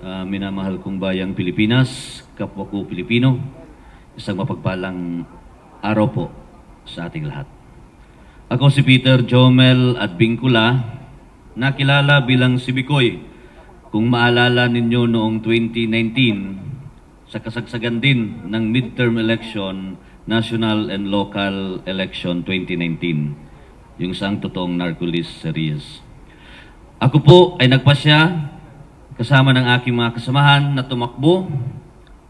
Minamahal kong bayang Pilipinas, kapwa ko Pilipino, isang mapagpalang araw po sa ating lahat. Ako si Peter Jomel Advincula, nakilala bilang si Bikoy. Kung maalala ninyo noong 2019, sa kasagsagan din ng midterm election, national and local election 2019, yung isang totoong narco-list series. Ako po ay nagpasya kasama ng aking mga kasamahan na tumakbo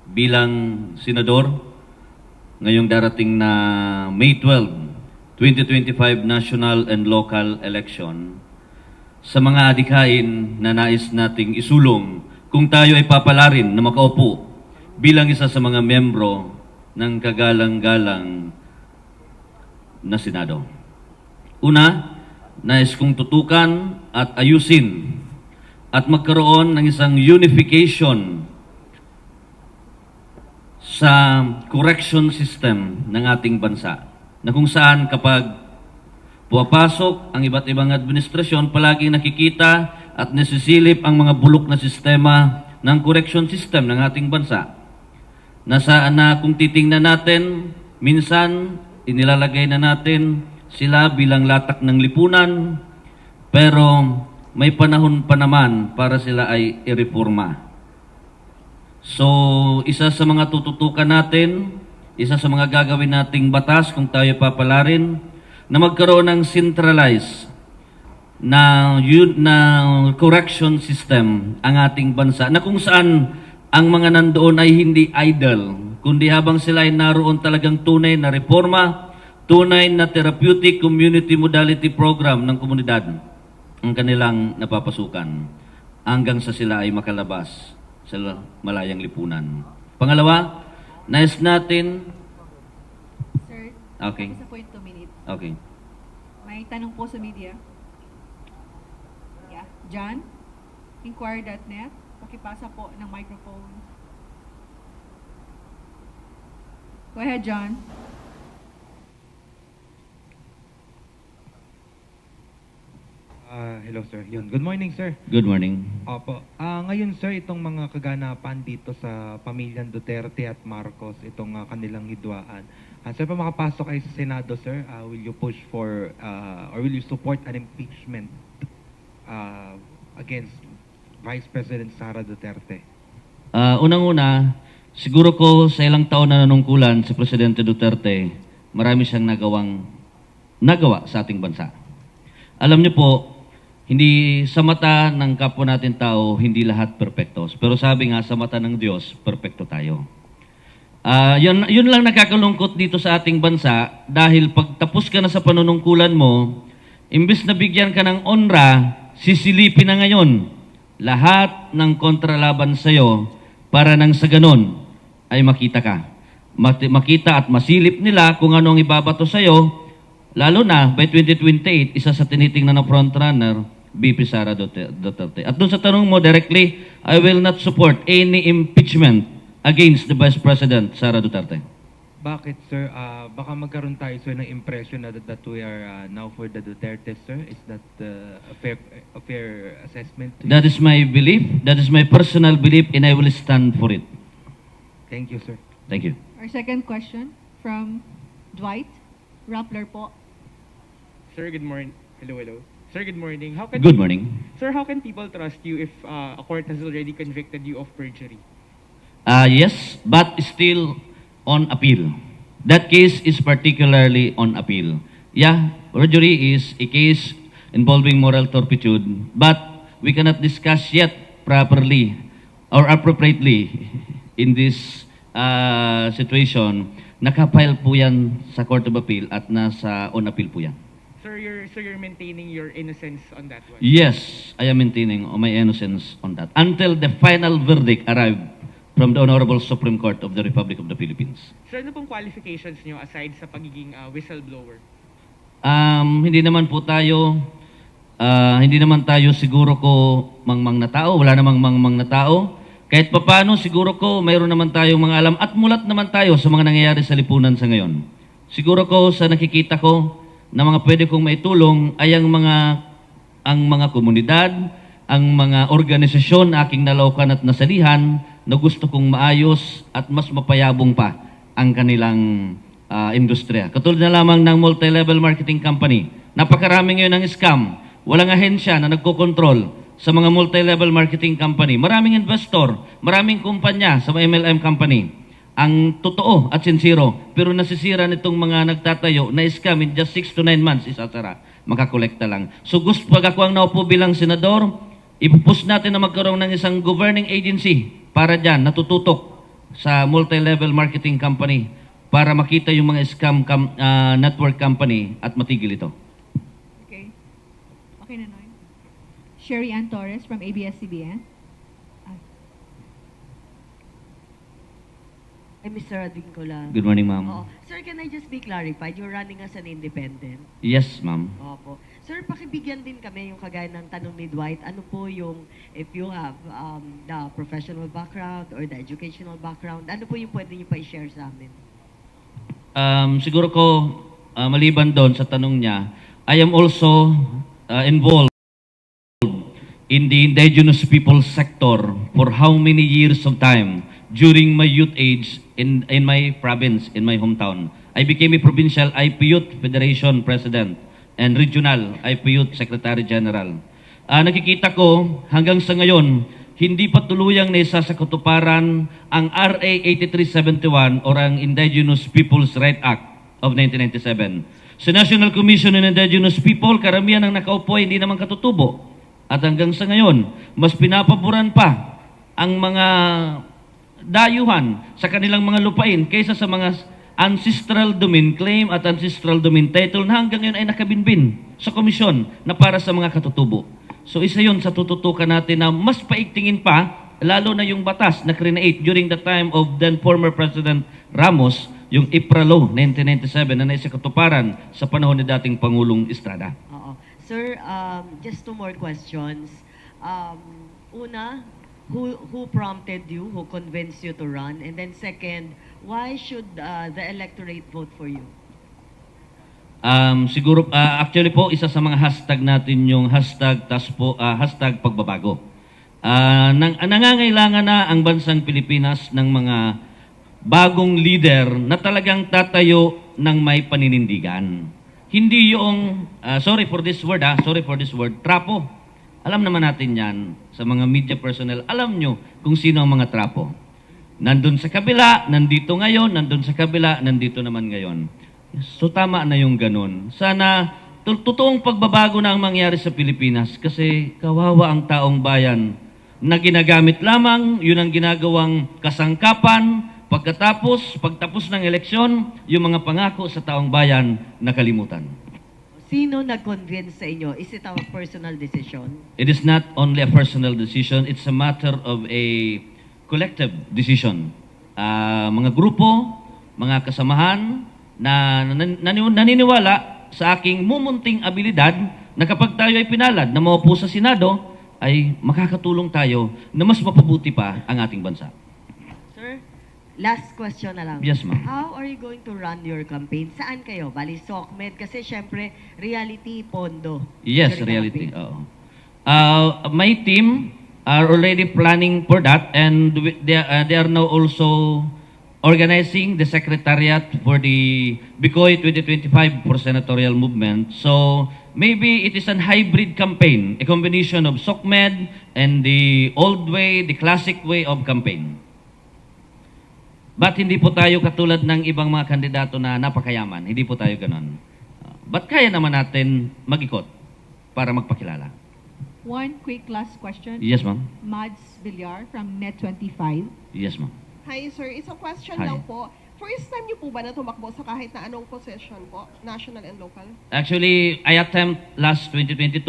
bilang senador ngayong darating na May 12, 2025 national and local election sa mga adikain na nais nating isulong kung tayo ay papalarin na makaupo bilang isa sa mga membro ng kagalang-galang na Senado. Una, nais kong tutukan at ayusin at magkaroon ng isang unification sa correction system ng ating bansa, na kung saan kapag puwapasok ang iba't ibang administrasyon, palaging nakikita at nasisilip ang mga bulok na sistema ng correction system ng ating bansa. Na kung titingnan natin, minsan inilalagay na natin sila bilang latak ng lipunan, pero may panahon pa naman para sila ay ireforma. So, isa sa mga tututukan natin, isa sa mga gagawin nating batas kung tayo papalarin, na magkaroon ng centralized na correction system ang ating bansa, na kung saan ang mga nandoon ay hindi idle, kundi habang sila ay naroon talagang tunay na reforma, tunay na therapeutic community modality program ng komunidad ang kanilang napapasukan hanggang sa sila ay makalabas sa malayang lipunan. Pangalawa, nais natin... Sir, okay. isa po yung 2 minutes. Okay. May tanong po sa media. Yeah. John, inquirer.net. Pakipasa po ng microphone. Go ahead, John. Hello sir. Good morning sir. Good morning. Opo. Ngayon sir, itong mga kaganapan dito sa pamilyang Duterte at Marcos, itong kanilang hidwaan. Sir, pa makapasok kayo sa Senado sir, will you push for or will you support an impeachment against Vice President Sara Duterte? Unang-una, siguro ko sa ilang taon na nanungkulan si Presidente Duterte, marami siyang nagawa sa ating bansa. Alam niyo po, hindi sa mata ng kapwa natin tao, hindi lahat perpekto. Pero sabi nga, sa mata ng Diyos, perpekto tayo. Yun lang nakakalungkot dito sa ating bansa dahil pag tapos ka na sa panunungkulan mo, imbes na bigyan ka ng onra, sisilipin na ngayon lahat ng kontralaban sa'yo para nang sa ganon ay makita ka. Makita at masilip nila kung ano ang ibabato sa'yo, lalo na by 2028, isa sa tinitingnan ng frontrunner, VP Sara Duterte. At doon sa tanong mo directly, I will not support any impeachment against the Vice President Sara Duterte. Bakit sir? Baka magkaroon tayo sir ng impression that we are now for the Duterte sir. Is that a fair assessment? That is my belief. That is my personal belief and I will stand for it. Thank you sir. Thank you. Our second question from Dwight Rappler po. Sir, good morning. Hello. Sir, good morning. Good morning. Sir, how can people trust you if a court has already convicted you of perjury? Yes, but still on appeal. That case is particularly on appeal. Yeah, perjury is a case involving moral turpitude, but we cannot discuss yet properly or appropriately in this situation. Nakapile po yan sa Court of Appeal at nasa on appeal po yan. Sir, you're maintaining your innocence on that one? Yes, I am maintaining my innocence on that until the final verdict arrive from the Honorable Supreme Court of the Republic of the Philippines. Sir, ano pong qualifications nyo aside sa pagiging whistleblower? Hindi naman tayo siguro ko mangmang na tao, wala namang mangmang na tao. Kahit papano, siguro ko mayroon naman tayong mga alam at mulat naman tayo sa mga nangyayari sa lipunan sa ngayon. Siguro ko sa nakikita ko na mga pwede kong maitulong ay ang mga komunidad, ang mga organisasyon na aking nalaukan at nasalihan na gusto kong maayos at mas mapayabong pa ang kanilang industriya. Katulad na lamang ng multi-level marketing company. Napakarami ngayon ng scam. Walang ahensya na nagkokontrol sa mga multi-level marketing company. Maraming investor, maraming kumpanya sa MLM company. Ang totoo at sincero, pero nasisira nitong mga nagtatayo na scam in just 6 to 9 months, isasara, makakolekta lang. So gusto, pag ako ang naupo bilang senador, ipupus natin na magkaroon ng isang governing agency para dyan, natututok sa multi-level marketing company para makita yung mga scam network company at matigil ito. Okay. Okay na, Noy. Sherry Ann Torres from ABS-CBN. Hi, Mr. Advincula. Good morning, ma'am. Oo. Sir, can I just be clarified? You're running as an independent. Yes, ma'am. Opo. Sir, pakibigyan din kami yung kagaya ng tanong ni Dwight. Ano po yung, if you have the professional background or the educational background, ano po yung pwede niyo pa i-share sa amin? Siguro ko, maliban doon sa tanong niya, I am also involved in the indigenous people sector for how many years of time during my youth age in my province, in my hometown. I became a provincial IP Youth Federation President and regional IP Youth Secretary General. Nakikita ko hanggang sa ngayon, hindi pa tuluyang naisa sa katuparan ang RA 8371 or ang Indigenous Peoples' Right Act of 1997. Sa National Commission on Indigenous People, karamihan ng nakaupo ay hindi naman katutubo. At hanggang sa ngayon, mas pinapaboran pa ang mga dayuhan sa kanilang mga lupain kaysa sa mga ancestral domain claim at ancestral domain title na hanggang ngayon ay nakabinbin sa komisyon na para sa mga katutubo. So isa yun sa tututukan natin na mas paigtingin pa, lalo na yung batas na create during the time of then former President Ramos, yung IPRA Law 1997 na naisakatuparan sa panahon ni dating Pangulong Estrada. Oo. Sir, just two more questions. Una, who prompted you, who convinced you to run? And then second, why should the electorate vote for you? Siguro, actually po, isa sa mga hashtag natin yung hashtag hashtag pagbabago. Nangangailangan na ang bansang Pilipinas ng mga bagong leader na talagang tatayo ng may paninindigan. Hindi yung, sorry for this word, trapo. Alam naman natin yan, sa mga media personnel, alam nyo kung sino ang mga trapo. Nandun sa kabila, nandito ngayon, nandun sa kabila, nandito naman ngayon. So tama na yung ganun. Sana, totoong pagbabago na ang mangyari sa Pilipinas kasi kawawa ang taong bayan na ginagamit lamang, yun ang ginagawang kasangkapan, pagtapos ng eleksyon, yung mga pangako sa taong bayan nakalimutan. Sino nag-convince sa inyo? Is it a personal decision? It is not only a personal decision, it's a matter of a collective decision. Mga grupo, mga kasamahan na naniniwala sa aking mumunting abilidad na kapag tayo ay pinalad na maupo sa Senado, ay makakatulong tayo na mas mapabuti pa ang ating bansa. Sir, last question na lang. Yes, ma'am. How are you going to run your campaign? Saan kayo? Bali, SOCMED? Kasi syempre, reality, pondo. Yes, During the reality. campaign. Oo. My team are already planning for that and they are now also organizing the secretariat for the Bicoy 2025 for senatorial movement. So maybe it is an hybrid campaign, a combination of SOCMED and the old way, the classic way of campaign. But hindi po tayo katulad ng ibang mga kandidato na napakayaman. Hindi po tayo ganon. But kaya naman natin mag-ikot para magpakilala. One quick last question. Yes, ma'am. Mads Villar from Net25. Yes, ma'am. Hi, sir. Isang question Hi. lang po. First time niyo po ba na tumakbo sa kahit na anong position po? National and local? Actually, I attempt last 2022,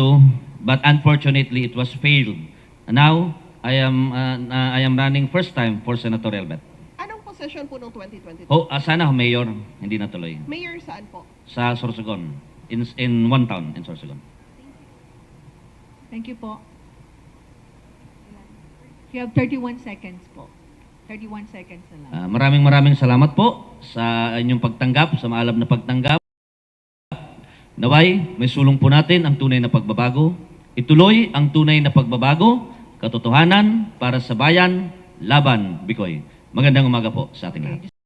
but unfortunately, it was failed. Now, I am running first time for senatorial bet. Anong position po noong 2022? Sana mayor, hindi natuloy. Mayor saan po? Sa Sorsogon, in one town in Sorsogon. Thank you po. You have 31 seconds po. 31 seconds na lang. Maraming salamat po sa inyong pagtanggap, sa maalab na pagtanggap. Naway, may sulong po natin ang tunay na pagbabago. ituloy ang tunay na pagbabago, katotohanan para sa bayan, laban Bikoy. Magandang umaga po sa ating lahat.